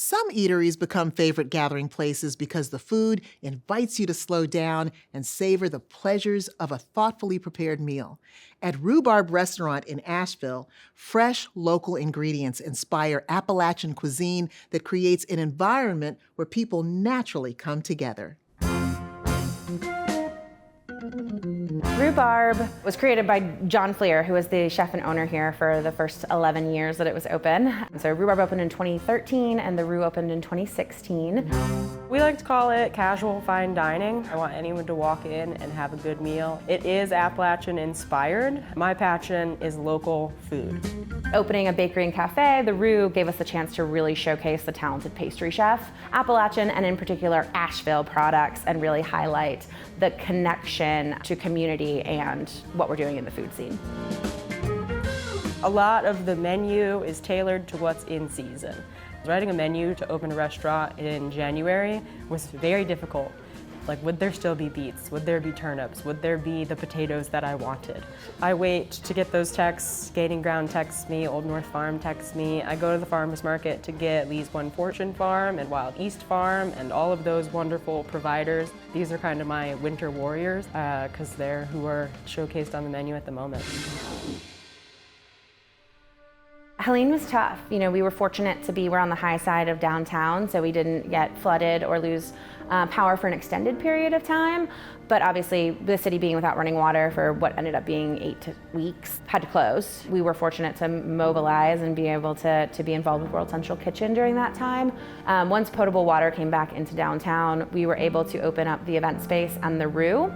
Some eateries become favorite gathering places because the food invites you to slow down and savor the pleasures of a thoughtfully prepared meal. At Rhubarb Restaurant in Asheville, fresh local ingredients inspire Appalachian cuisine that creates an environment where people naturally come together. Rhubarb was created by John Fleer, who was the chef and owner here for the first 11 years that it was open. So Rhubarb opened in 2013 and the Rue opened in 2016. We like to call it casual fine dining. I want anyone to walk in and have a good meal. It is Appalachian inspired. My passion is local food. Opening a bakery and cafe, the Rue gave us the chance to really showcase the talented pastry chef, Appalachian and in particular Asheville products, and really highlight the connection to community and what we're doing in the food scene. A lot of the menu is tailored to what's in season. Writing a menu to open a restaurant in January was very difficult. Like, would there still be beets? Would there be turnips? Would there be the potatoes that I wanted? I wait to get those texts. Skating Ground texts me, Old North Farm texts me. I go to the farmer's market to get Lee's One Fortune Farm and Wild East Farm and all of those wonderful providers. These are kind of my winter warriors because they're who are showcased on the menu at the moment. Helene was tough. You know, we were fortunate to be, we're on the high side of downtown, so we didn't get flooded or lose power for an extended period of time. But obviously, the city being without running water for what ended up being 8 weeks had to close. We were fortunate to mobilize and be able to be involved with World Central Kitchen during that time. Once potable water came back into downtown, we were able to open up the event space and the Rue.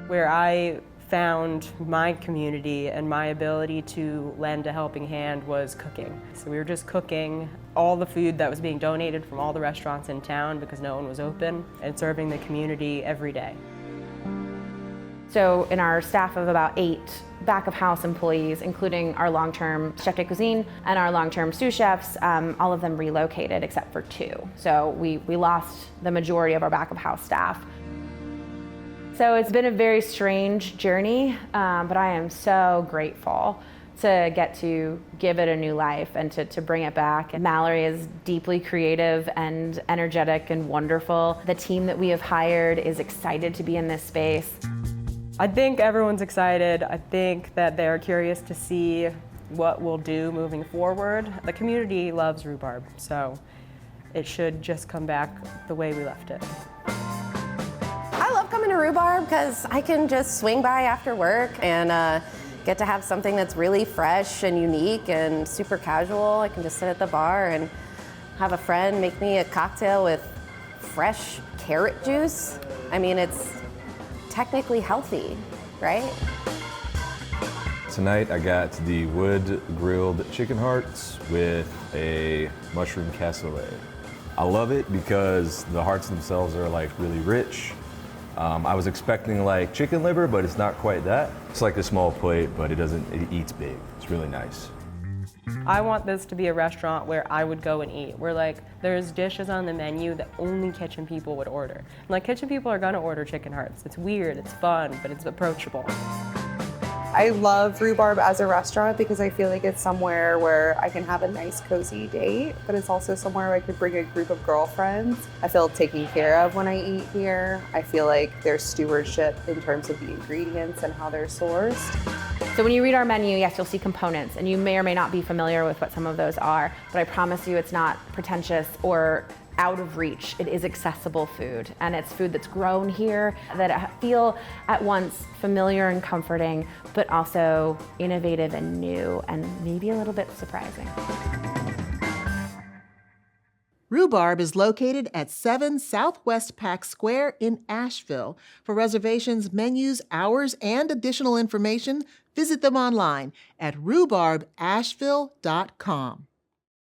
Where I found my community and my ability to lend a helping hand was cooking. So we were just cooking all the food that was being donated from all the restaurants in town because no one was open, and serving the community every day. So in our staff of about 8 back of house employees, including our long-term chef de cuisine and our long-term sous chefs, all of them relocated except for 2. So we lost the majority of our back of house staff. So it's been a very strange journey, but I am so grateful to get to give it a new life and to bring it back. And Mallory is deeply creative and energetic and wonderful. The team that we have hired is excited to be in this space. I think everyone's excited. I think that they're curious to see what we'll do moving forward. The community loves Rhubarb, so it should just come back the way we left it. I love coming to Rhubarb because I can just swing by after work and get to have something that's really fresh and unique and super casual. I can just sit at the bar and have a friend make me a cocktail with fresh carrot juice. I mean, it's technically healthy, right? Tonight I got the wood grilled chicken hearts with a mushroom cassoulet. I love it because the hearts themselves are like really rich. I was expecting like chicken liver, but it's not quite that. It's like a small plate, but it eats big. It's really nice. I want this to be a restaurant where I would go and eat, where like there's dishes on the menu that only kitchen people would order. And, like, kitchen people are gonna order chicken hearts. It's weird, it's fun, but it's approachable. I love Rhubarb as a restaurant because I feel like it's somewhere where I can have a nice cozy date, but it's also somewhere where I could bring a group of girlfriends. I feel taken care of when I eat here. I feel like there's stewardship in terms of the ingredients and how they're sourced. So when you read our menu, yes, you'll see components, and you may or may not be familiar with what some of those are, but I promise you it's not pretentious or out of reach. It is accessible food, and it's food that's grown here that I feel at once familiar and comforting, but also innovative and new and maybe a little bit surprising. Rhubarb is located at 7 Southwest Pack Square in Asheville. For reservations, menus, hours, and additional information, visit them online at rhubarbasheville.com.